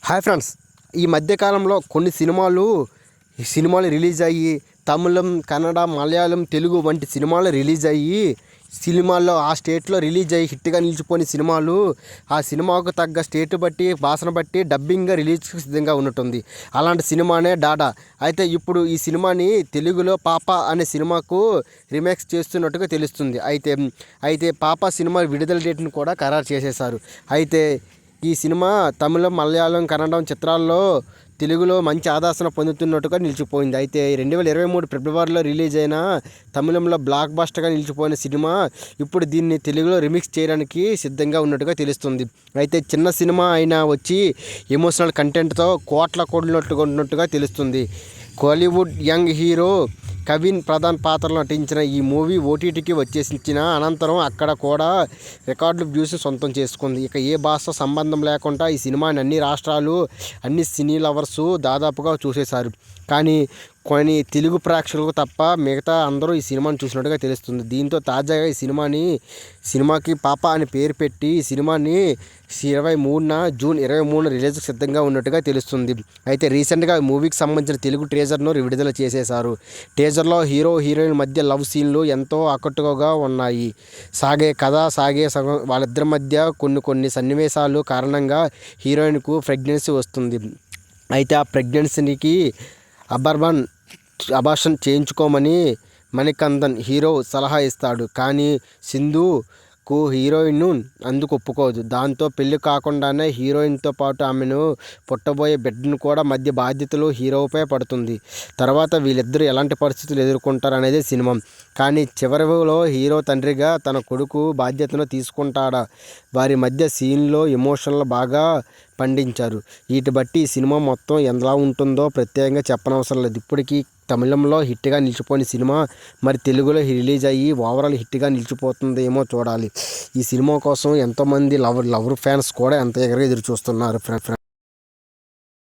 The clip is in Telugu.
హాయ్ ఫ్రెండ్స్, ఈ మధ్యకాలంలో కొన్ని సినిమాలు రిలీజ్ అయ్యి తమిళం, కన్నడ, మలయాళం, తెలుగు వంటి సినిమాలు రిలీజ్ అయ్యి సినిమాల్లో ఆ స్టేట్లో రిలీజ్ అయ్యి హిట్గా నిలిచిపోయిన సినిమాలు ఆ సినిమాకు తగ్గ స్టేట్ బట్టి భాషను బట్టి డబ్బింగ్గా రిలీజ్కి సిద్ధంగా ఉన్నట్టుంది. అలాంటి సినిమానే డాడా. అయితే ఇప్పుడు ఈ సినిమాని తెలుగులో పాప అనే సినిమాకు రీమేక్స్ చేస్తున్నట్టుగా తెలుస్తుంది. అయితే పాప సినిమా విడుదల డేట్ను కూడా ఖరారు చేసేశారు. అయితే ఈ సినిమా తమిళం, మలయాళం, కన్నడం చిత్రాల్లో తెలుగులో మంచి ఆదర్శన పొందుతున్నట్టుగా నిలిచిపోయింది. అయితే 2023 ఫిబ్రవరిలో రిలీజ్ అయిన తమిళంలో బ్లాక్ బస్టర్గా నిలిచిపోయిన సినిమా ఇప్పుడు దీన్ని తెలుగులో రీమిక్స్ చేయడానికి సిద్ధంగా ఉన్నట్టుగా తెలుస్తుంది. అయితే చిన్న సినిమా అయినా వచ్చి ఎమోషనల్ కంటెంట్తో కోట్ల కొడినట్టుగా ఉన్నట్టుగా తెలుస్తుంది. కోలీవుడ్ యంగ్ హీరో కవిన్ ప్రధాన పాత్రలో నటించిన ఈ మూవీ ఓటీటీకి వచ్చేసిన అనంతరం అక్కడ కూడా రికార్డులు వ్యూస్ సొంతం చేసుకుంది. ఇక ఏ భాష సంబంధం లేకుండా ఈ సినిమాని అన్ని రాష్ట్రాలు, అన్ని సినీ లవర్స్ దాదాపుగా చూసేశారు. కానీ కొన్ని తెలుగు ప్రేక్షకులకు తప్ప మిగతా అందరూ ఈ సినిమాని చూసినట్టుగా తెలుస్తుంది. దీంతో తాజాగా ఈ సినిమాకి పాప అని పేరు పెట్టి ఈ సినిమాని జూన్ 23 రిలీజ్కి సిద్ధంగా ఉన్నట్టుగా తెలుస్తుంది. అయితే రీసెంట్గా మూవీకి సంబంధించిన తెలుగు ట్రేజర్ను విడుదల చేసేశారు. ట్రేజర్లో హీరో హీరోయిన్ మధ్య లవ్ సీన్లు ఎంతో ఆకట్టుగా ఉన్నాయి. సాగే సగం వాళ్ళిద్దరి మధ్య కొన్ని సన్నివేశాలు కారణంగా హీరోయిన్కు ప్రెగ్నెన్సీ వస్తుంది. అయితే ఆ ప్రెగ్నెన్సీకి అబార్షన్ చేయించుకోమని మణికందన్ హీరో సలహా ఇస్తాడు. కానీ సింధుకు హీరోయిన్ అందుకు ఒప్పుకోదు. దాంతో పెళ్లి కాకుండానే హీరోయిన్తో పాటు ఆమెను పుట్టబోయే బిడ్డను కూడా మధ్య బాధ్యతలు హీరోపై పడుతుంది. తర్వాత వీళ్ళిద్దరూ ఎలాంటి పరిస్థితులు ఎదుర్కొంటారు అనేది సినిమా. కానీ చివరిలో హీరో తండ్రిగా తన కొడుకు బాధ్యతను తీసుకుంటాడా? వారి మధ్య సీన్లో ఎమోషన్లు బాగా పండించారు. వీటి బట్టి ఈ సినిమా మొత్తం ఎలా ఉంటుందో ప్రత్యేకంగా చెప్పనవసరం లేదు. ఇప్పటికీ తమిళంలో హిట్గా నిలిచిపోయిన సినిమా మరి తెలుగులో రిలీజ్ అయ్యి ఓవరాల్ హిట్గా నిలిచిపోతుందేమో చూడాలి. ఈ సినిమా కోసం ఎంతోమంది లవర్ ఫ్యాన్స్ కూడా ఎంత ఎగరగా ఎదురు చూస్తున్నారు.